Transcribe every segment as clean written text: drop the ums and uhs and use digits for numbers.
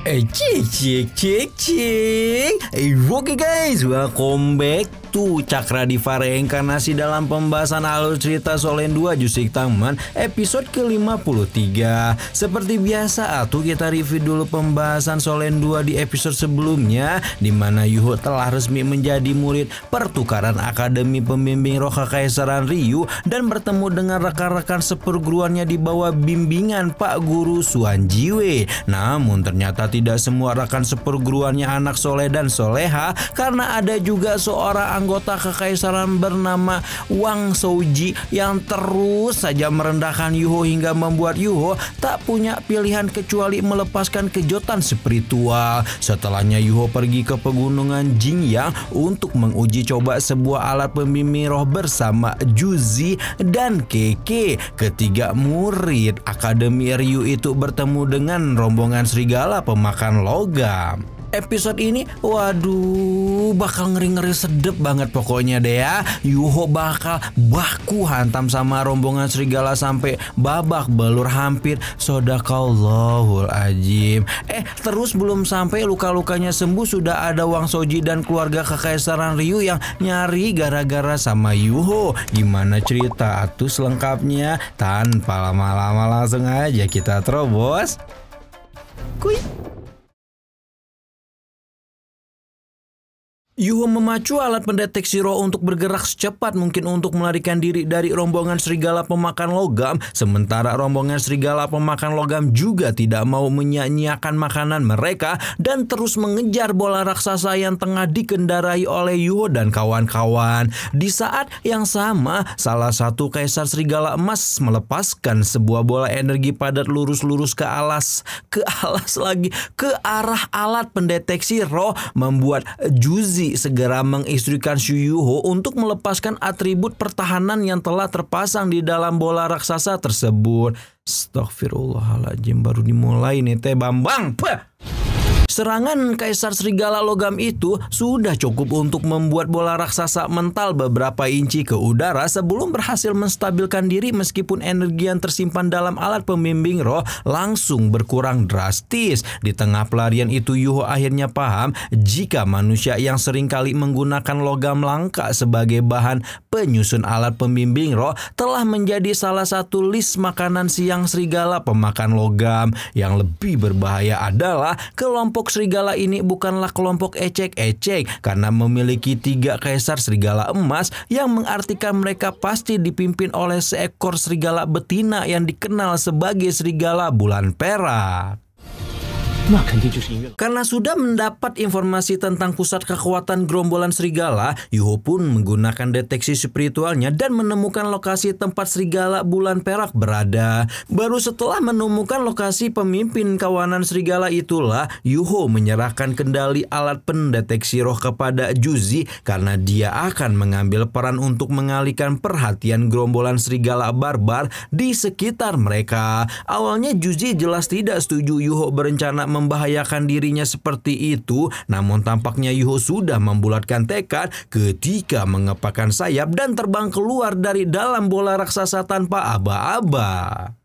Cik. Oke guys, welcome back to Cakra Diva Reinkarnasi dalam pembahasan alur cerita Solen 2 Jusik Taman episode ke-53. Seperti biasa, kita review dulu pembahasan Solen 2 di episode sebelumnya, di mana Yuho telah resmi menjadi murid pertukaran Akademi Pembimbing Roh Kekaisaran Ryu dan bertemu dengan rekan-rekan seperguruannya di bawah bimbingan Pak Guru Suan Jiwe. Namun ternyata tidak semua rekan seperguruannya anak soleh dan soleha, karena ada juga seorang anggota kekaisaran bernama Wang Souji yang terus saja merendahkan Yuho hingga membuat Yuho tak punya pilihan kecuali melepaskan kejotan spiritual. Setelahnya Yuho pergi ke pegunungan Jingyang untuk menguji coba sebuah alat pembimbing roh bersama Juzi dan Keke. Ketiga murid Akademi Ryu itu bertemu dengan rombongan serigala pemakan logam. Episode ini, waduh, bakal ngeri-ngeri sedep banget pokoknya deh ya. Yuho bakal baku hantam sama rombongan serigala sampai babak belur, hampir sodaqallahul ajim. Terus belum sampai luka-lukanya sembuh, sudah ada Wang Souji dan keluarga kekaisaran Ryu yang nyari gara-gara sama Yuho. Gimana cerita atuh selengkapnya? Tanpa lama-lama langsung aja kita terobos. Kuy. Yuho memacu alat pendeteksi roh untuk bergerak secepat mungkin untuk melarikan diri dari rombongan serigala pemakan logam. Sementara rombongan serigala pemakan logam juga tidak mau menyia-nyiakan makanan mereka dan terus mengejar bola raksasa yang tengah dikendarai oleh Yuho dan kawan-kawan. Di saat yang sama, salah satu kaisar serigala emas melepaskan sebuah bola energi padat lurus-lurus ke arah alat pendeteksi roh, membuat Juzi segera menginstruksikan Yuho untuk melepaskan atribut pertahanan yang telah terpasang di dalam bola raksasa tersebut. Astagfirullahaladzim, baru dimulai nih teh Bambang. Serangan kaisar serigala logam itu sudah cukup untuk membuat bola raksasa mental beberapa inci ke udara sebelum berhasil menstabilkan diri, meskipun energi yang tersimpan dalam alat pembimbing roh langsung berkurang drastis. Di tengah pelarian itu Yuho akhirnya paham jika manusia yang seringkali menggunakan logam langka sebagai bahan penyusun alat pembimbing roh telah menjadi salah satu list makanan siang serigala pemakan logam. Yang lebih berbahaya adalah kelompok serigala ini bukanlah kelompok ecek-ecek, karena memiliki 3 kaisar serigala emas, yang mengartikan mereka pasti dipimpin oleh seekor serigala betina yang dikenal sebagai serigala bulan perak. Karena sudah mendapat informasi tentang pusat kekuatan gerombolan serigala, Yuho pun menggunakan deteksi spiritualnya dan menemukan lokasi tempat serigala bulan perak berada. Baru setelah menemukan lokasi pemimpin kawanan serigala itulah Yuho menyerahkan kendali alat pendeteksi roh kepada Juzi, karena dia akan mengambil peran untuk mengalihkan perhatian gerombolan serigala barbar di sekitar mereka. Awalnya Juzi jelas tidak setuju Yuho berencana membahayakan dirinya seperti itu, namun tampaknya Yuho sudah membulatkan tekad ketika mengepakkan sayap dan terbang keluar dari dalam bola raksasa tanpa aba-aba.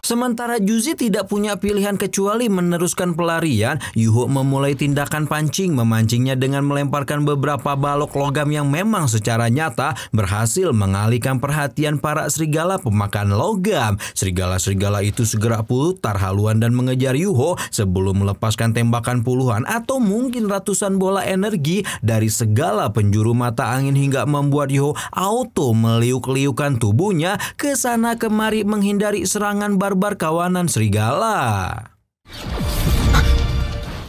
Sementara Juzi tidak punya pilihan kecuali meneruskan pelarian, Yuho memulai tindakan memancingnya dengan melemparkan beberapa balok logam yang memang secara nyata berhasil mengalihkan perhatian para serigala pemakan logam. Serigala-serigala itu segera putar haluan dan mengejar Yuho sebelum melepaskan tembakan puluhan atau mungkin ratusan bola energi dari segala penjuru mata angin hingga membuat Yuho auto meliuk-liukan tubuhnya ke sana kemari menghindari serangan barbar kawanan serigala.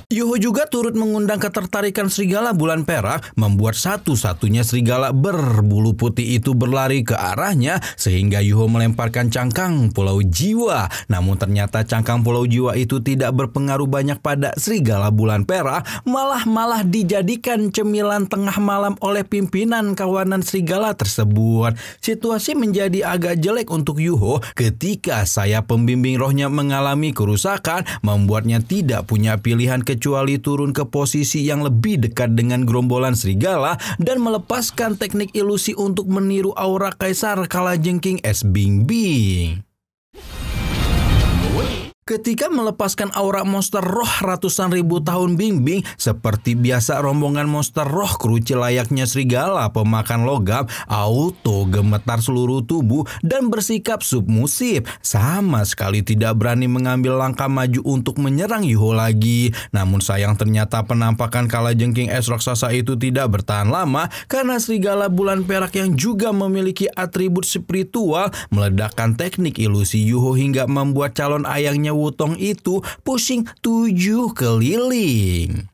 Yuho juga turut mengundang ketertarikan serigala bulan perak, membuat satu-satunya serigala berbulu putih itu berlari ke arahnya, sehingga Yuho melemparkan cangkang pulau jiwa. Namun ternyata cangkang pulau jiwa itu tidak berpengaruh banyak pada serigala bulan perak, malah dijadikan cemilan tengah malam oleh pimpinan kawanan serigala tersebut. Situasi menjadi agak jelek untuk Yuho ketika sayap pembimbing rohnya mengalami kerusakan, membuatnya tidak punya pilihan kecuali turun ke posisi yang lebih dekat dengan gerombolan serigala dan melepaskan teknik ilusi untuk meniru aura kaisar kalajengking es Bingbing. Ketika melepaskan aura monster roh ratusan ribu tahun bimbing, seperti biasa rombongan monster roh kerucil layaknya serigala pemakan logam, auto gemetar seluruh tubuh dan bersikap submusif. Sama sekali tidak berani mengambil langkah maju untuk menyerang Yuho lagi. Namun sayang ternyata penampakan kalajengking es raksasa itu tidak bertahan lama karena serigala bulan perak yang juga memiliki atribut spiritual meledakkan teknik ilusi Yuho hingga membuat calon ayangnya Wutong itu pusing 7 keliling.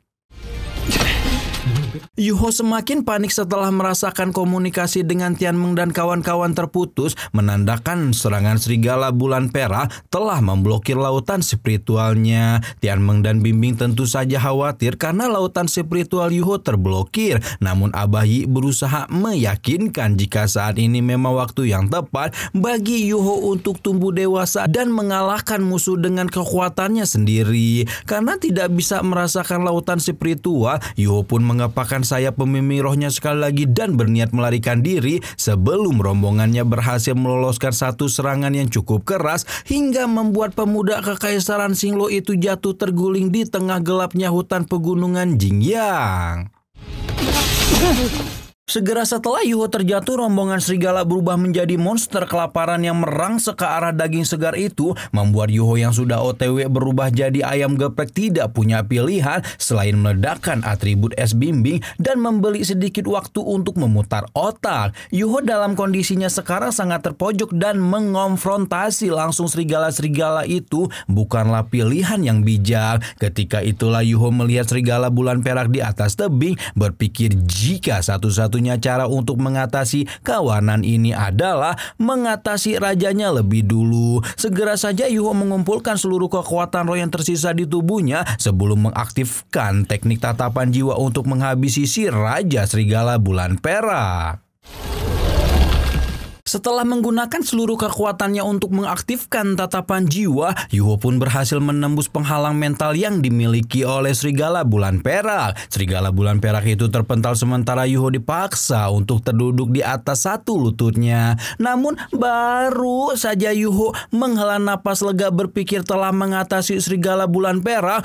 Yuho semakin panik setelah merasakan komunikasi dengan Tianmeng dan kawan-kawan terputus, menandakan serangan serigala bulan perak telah memblokir lautan spiritualnya. Tianmeng dan Bimbing tentu saja khawatir karena lautan spiritual Yuho terblokir. Namun Abah Yi berusaha meyakinkan jika saat ini memang waktu yang tepat bagi Yuho untuk tumbuh dewasa dan mengalahkan musuh dengan kekuatannya sendiri. Karena tidak bisa merasakan lautan spiritual, Yuho pun mengepakkan sayap pemimpin rohnya sekali lagi dan berniat melarikan diri sebelum rombongannya berhasil meloloskan satu serangan yang cukup keras hingga membuat pemuda kekaisaran Xinglo itu jatuh terguling di tengah gelapnya hutan pegunungan Jingyang. Segera setelah Yuho terjatuh, rombongan serigala berubah menjadi monster kelaparan yang merangsek ke arah daging segar itu, membuat Yuho yang sudah OTW berubah jadi ayam geprek tidak punya pilihan selain meledakkan atribut es bimbing dan membeli sedikit waktu untuk memutar otak. Yuho dalam kondisinya sekarang sangat terpojok dan mengonfrontasi langsung serigala-serigala itu bukanlah pilihan yang bijak. Ketika itulah Yuho melihat serigala bulan perak di atas tebing, berpikir jika satu-satunya cara untuk mengatasi kawanan ini adalah mengatasi rajanya lebih dulu. Segera saja Yuho mengumpulkan seluruh kekuatan roh yang tersisa di tubuhnya sebelum mengaktifkan teknik tatapan jiwa untuk menghabisi si raja serigala bulan perak. Setelah menggunakan seluruh kekuatannya untuk mengaktifkan tatapan jiwa, Yuho pun berhasil menembus penghalang mental yang dimiliki oleh serigala bulan perak. Serigala bulan perak itu terpental sementara Yuho dipaksa untuk terduduk di atas satu lututnya. Namun baru saja Yuho menghela napas lega berpikir telah mengatasi serigala bulan perak,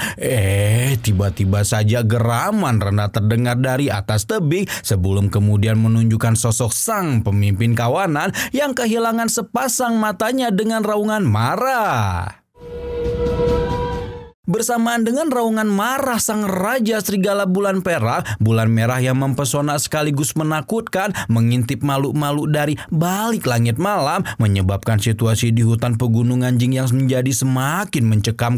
tiba-tiba saja geraman rendah terdengar dari atas tebing sebelum kemudian menunjukkan sosok sang pemimpin kawanan yang kehilangan sepasang matanya dengan raungan marah. Bersamaan dengan raungan marah sang raja serigala bulan perak, bulan merah yang mempesona sekaligus menakutkan mengintip makhluk-makhluk dari balik langit malam, menyebabkan situasi di hutan pegunungan Jingyang menjadi semakin mencekam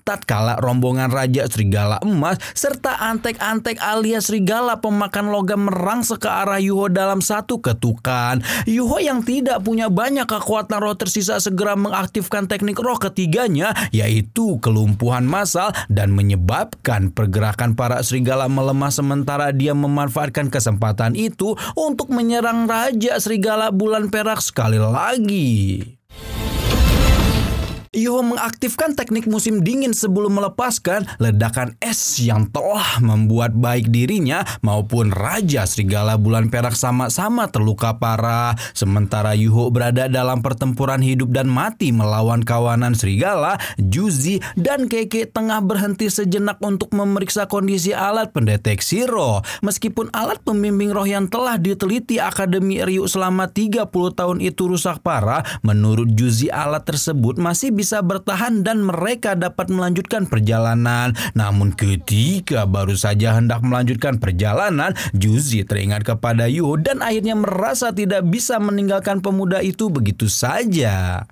tatkala rombongan raja serigala emas serta antek-antek alias serigala pemakan logam merangsek ke arah Yuho dalam satu ketukan. Yuho yang tidak punya banyak kekuatan roh tersisa segera mengaktifkan teknik roh ketiganya, yaitu kelumpuhan massal, dan menyebabkan pergerakan para serigala melemah sementara dia memanfaatkan kesempatan itu untuk menyerang raja serigala bulan perak sekali lagi. Yuho mengaktifkan teknik musim dingin sebelum melepaskan ledakan es yang telah membuat baik dirinya maupun Raja Serigala Bulan Perak sama-sama terluka parah. Sementara Yuho berada dalam pertempuran hidup dan mati melawan kawanan serigala, Juzi dan Keke tengah berhenti sejenak untuk memeriksa kondisi alat pendeteksi roh. Meskipun alat pembimbing roh yang telah diteliti Akademi Ryu selama 30 tahun itu rusak parah, menurut Juzi alat tersebut masih bisa bertahan dan mereka dapat melanjutkan perjalanan. Namun ketika baru saja hendak melanjutkan perjalanan, Juzi teringat kepada Yuho dan akhirnya merasa tidak bisa meninggalkan pemuda itu begitu saja.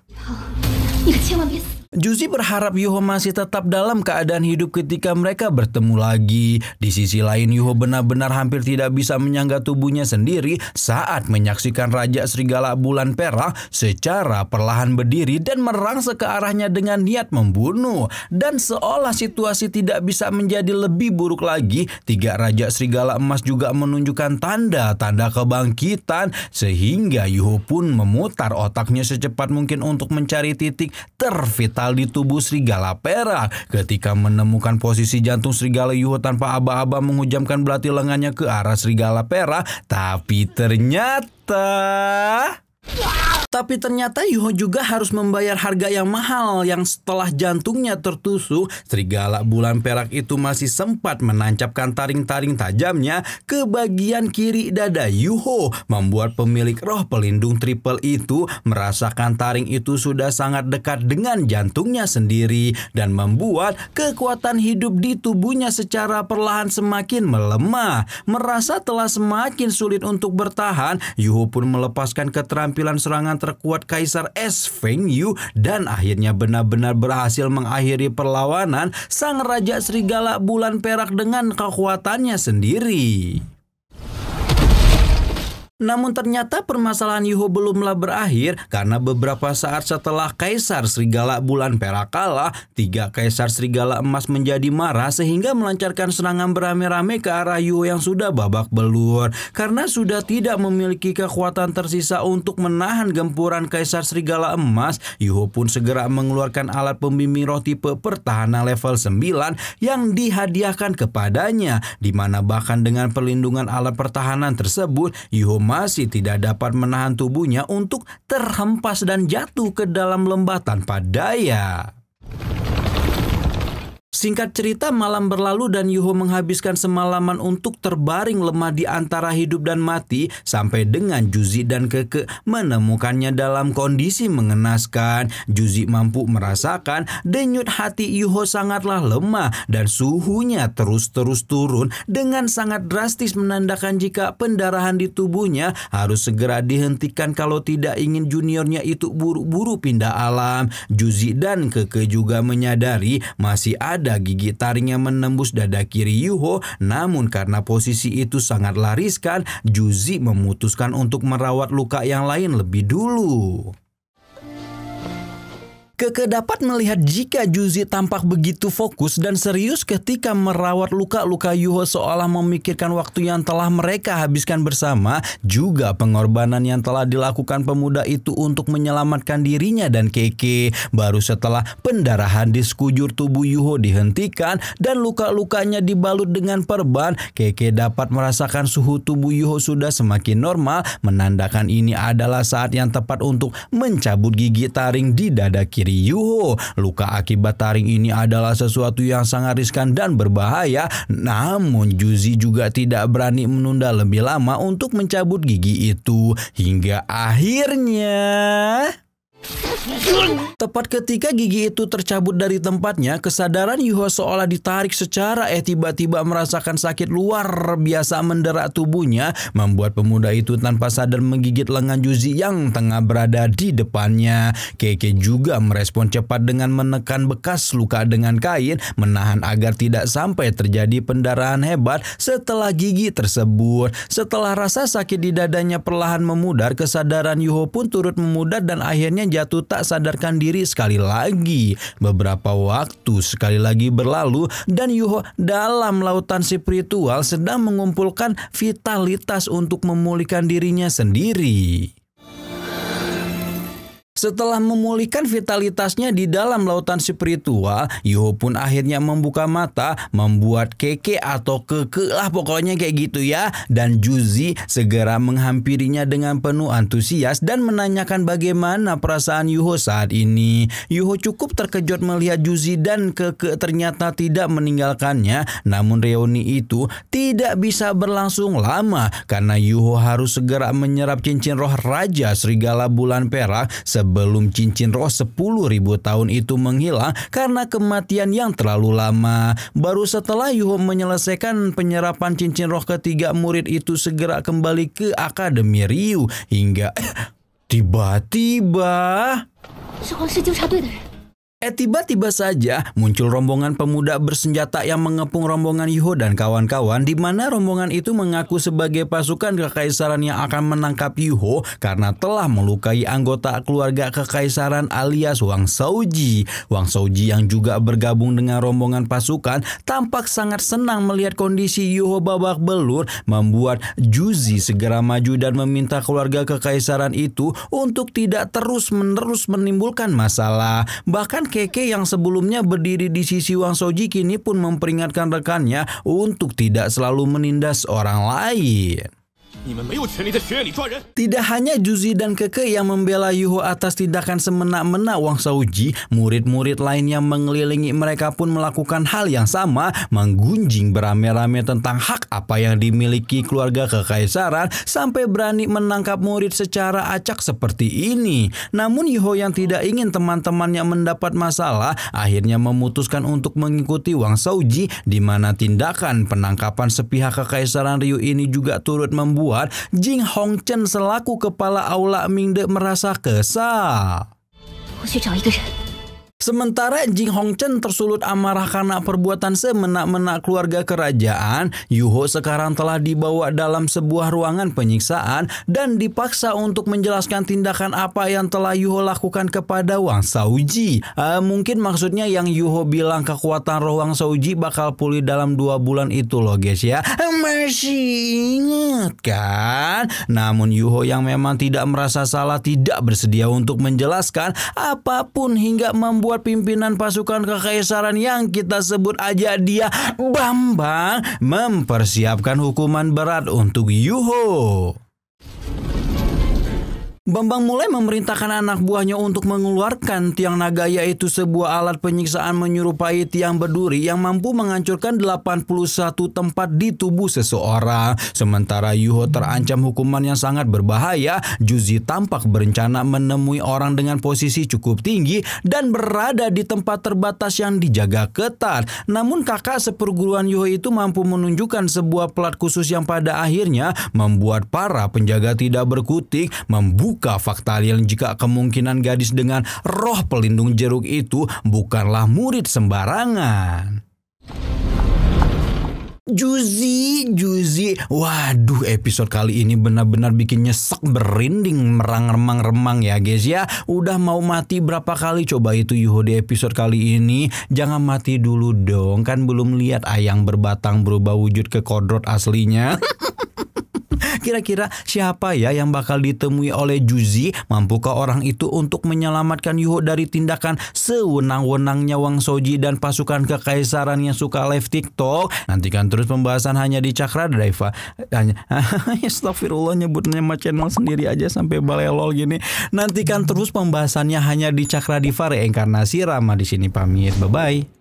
Juzi berharap Yuho masih tetap dalam keadaan hidup ketika mereka bertemu lagi. Di sisi lain, Yuho benar-benar hampir tidak bisa menyangga tubuhnya sendiri saat menyaksikan Raja Serigala Bulan Perak secara perlahan berdiri dan merangsek ke arahnya dengan niat membunuh. Dan seolah situasi tidak bisa menjadi lebih buruk lagi, tiga Raja Serigala Emas juga menunjukkan tanda-tanda kebangkitan sehingga Yuho pun memutar otaknya secepat mungkin untuk mencari titik tervital di tubuh serigala perak. Ketika menemukan posisi jantung serigala, Yuho tanpa aba-aba menghujamkan belati lengannya ke arah serigala perak, tapi ternyata Tapi ternyata Yuho juga harus membayar harga yang mahal yang setelah jantungnya tertusuk, serigala bulan perak itu masih sempat menancapkan taring-taring tajamnya ke bagian kiri dada Yuho, membuat pemilik roh pelindung triple itu merasakan taring itu sudah sangat dekat dengan jantungnya sendiri dan membuat kekuatan hidup di tubuhnya secara perlahan semakin melemah. Merasa telah semakin sulit untuk bertahan, Yuho pun melepaskan keterampilan serangan terkuat Kaisar Es Feng Yu dan akhirnya benar-benar berhasil mengakhiri perlawanan sang Raja Serigala Bulan Perak dengan kekuatannya sendiri. Namun ternyata permasalahan Yuho belumlah berakhir karena beberapa saat setelah Kaisar Serigala Bulan Perak kalah, 3 Kaisar Serigala Emas menjadi marah sehingga melancarkan serangan beramai-ramai ke arah Yuho yang sudah babak belur. Karena sudah tidak memiliki kekuatan tersisa untuk menahan gempuran Kaisar Serigala Emas, Yuho pun segera mengeluarkan alat pembimbing roh tipe pertahanan level 9 yang dihadiahkan kepadanya, di mana bahkan dengan perlindungan alat pertahanan tersebut, Yuho masih tidak dapat menahan tubuhnya untuk terhempas dan jatuh ke dalam lembah tanpa daya. Singkat cerita, malam berlalu dan Yuho menghabiskan semalaman untuk terbaring lemah di antara hidup dan mati sampai dengan Juzi dan Keke menemukannya dalam kondisi mengenaskan. Juzi mampu merasakan denyut hati Yuho sangatlah lemah dan suhunya terus-terus turun dengan sangat drastis, menandakan jika pendarahan di tubuhnya harus segera dihentikan kalau tidak ingin juniornya itu buru-buru pindah alam. Juzi dan Keke juga menyadari masih ada gigi taring yang menembus dada kiri Yuho, namun karena posisi itu sangatlah riskan, Juzi memutuskan untuk merawat luka yang lain lebih dulu. Keke dapat melihat jika Juzi tampak begitu fokus dan serius ketika merawat luka-luka Yuho, seolah memikirkan waktu yang telah mereka habiskan bersama, juga pengorbanan yang telah dilakukan pemuda itu untuk menyelamatkan dirinya dan Keke. Baru setelah pendarahan di sekujur tubuh Yuho dihentikan dan luka-lukanya dibalut dengan perban, Keke dapat merasakan suhu tubuh Yuho sudah semakin normal, menandakan ini adalah saat yang tepat untuk mencabut gigi taring di dada kiri Yuho. Luka akibat taring ini adalah sesuatu yang sangat riskan dan berbahaya, namun Juzi juga tidak berani menunda lebih lama untuk mencabut gigi itu. Hingga akhirnya tepat ketika gigi itu tercabut dari tempatnya, kesadaran Yuho seolah ditarik secara tiba-tiba merasakan sakit luar biasa mendera tubuhnya, membuat pemuda itu tanpa sadar menggigit lengan Juzi yang tengah berada di depannya. Keke juga merespon cepat dengan menekan bekas luka dengan kain, menahan agar tidak sampai terjadi pendarahan hebat setelah gigi tersebut. Setelah rasa sakit di dadanya perlahan memudar, kesadaran Yuho pun turut memudar dan akhirnya jatuh tak sadarkan diri sekali lagi. Beberapa waktu sekali lagi berlalu dan Yuho dalam lautan spiritual sedang mengumpulkan vitalitas untuk memulihkan dirinya sendiri. Setelah memulihkan vitalitasnya di dalam lautan spiritual, Yuho pun akhirnya membuka mata, membuat Keke atau Keke lah pokoknya kayak gitu ya. Dan Juzi segera menghampirinya dengan penuh antusias dan menanyakan bagaimana perasaan Yuho saat ini. Yuho cukup terkejut melihat Juzi dan Keke ternyata tidak meninggalkannya. Namun reuni itu tidak bisa berlangsung lama karena Yuho harus segera menyerap cincin roh Raja Serigala Bulan Perak sebelum cincin roh 10.000 tahun itu menghilang karena kematian yang terlalu lama. Baru setelah Yuho menyelesaikan penyerapan cincin roh ketiga, murid itu segera kembali ke Akademi Ryu hingga tiba-tiba tiba-tiba saja muncul rombongan pemuda bersenjata yang mengepung rombongan Yuho dan kawan-kawan, di mana rombongan itu mengaku sebagai pasukan kekaisaran yang akan menangkap Yuho karena telah melukai anggota keluarga kekaisaran alias Wang Shaoji. Wang Shaoji yang juga bergabung dengan rombongan pasukan tampak sangat senang melihat kondisi Yuho babak belur, membuat Juzi segera maju dan meminta keluarga kekaisaran itu untuk tidak terus-menerus menimbulkan masalah. Bahkan Keke yang sebelumnya berdiri di sisi Wang Shaoji kini pun memperingatkan rekannya untuk tidak selalu menindas orang lain. 你们没有权利在学院里抓人。 Tidak hanya Juzi dan Keke yang membela Yuho atas tindakan semena-mena Wang Shaoji, murid-murid lain yang mengelilingi mereka pun melakukan hal yang sama, menggunjing beramai-ramai tentang hak apa yang dimiliki keluarga kekaisaran sampai berani menangkap murid secara acak seperti ini. Namun Yuho yang tidak ingin teman-temannya mendapat masalah akhirnya memutuskan untuk mengikuti Wang Shaoji, di mana tindakan penangkapan sepihak kekaisaran Ryu ini juga turut membuat Jing Hongchen selaku kepala aula Mingde merasa kesal. 我去找一个人。 Sementara Jing Hongchen tersulut amarah karena perbuatan semena-mena keluarga kerajaan, Yuho sekarang telah dibawa dalam sebuah ruangan penyiksaan dan dipaksa untuk menjelaskan tindakan apa yang telah Yuho lakukan kepada Wang Shaoji. Mungkin maksudnya yang Yuho bilang kekuatan roh Wang Shaoji bakal pulih dalam 2 bulan itu loh guys ya. Masih ingat kan? Namun Yuho yang memang tidak merasa salah tidak bersedia untuk menjelaskan apapun hingga membuat pimpinan pasukan kekaisaran yang kita sebut aja dia Bambang mempersiapkan hukuman berat untuk Yuho. Bambang mulai memerintahkan anak buahnya untuk mengeluarkan tiang naga, yaitu sebuah alat penyiksaan menyerupai tiang berduri yang mampu menghancurkan 81 tempat di tubuh seseorang. Sementara Yuho terancam hukuman yang sangat berbahaya, Juzi tampak berencana menemui orang dengan posisi cukup tinggi dan berada di tempat terbatas yang dijaga ketat. Namun kakak seperguruan Yuho itu mampu menunjukkan sebuah plat khusus yang pada akhirnya membuat para penjaga tidak berkutik, membuka fakta real jika kemungkinan gadis dengan roh pelindung jeruk itu bukanlah murid sembarangan. Juzi, waduh episode kali ini benar-benar bikin nyesek berinding merang remang-remang ya guys ya. Udah mau mati berapa kali coba itu Yuho di episode kali ini. Jangan mati dulu dong, kan belum lihat ayang berbatang berubah wujud ke kodrot aslinya. Kira-kira siapa ya yang bakal ditemui oleh Juzi? Mampukah orang itu untuk menyelamatkan Yuho dari tindakan sewenang-wenangnya Wang Shaoji dan pasukan kekaisaran yang suka live TikTok? Nantikan terus pembahasan hanya di Cakra Drive. Astagfirullah, nyebut nama channel sendiri aja sampai balelol gini. Nantikan terus pembahasannya hanya di Cakra Diva Reinkarnasi. Rama di sini pamit. Bye-bye.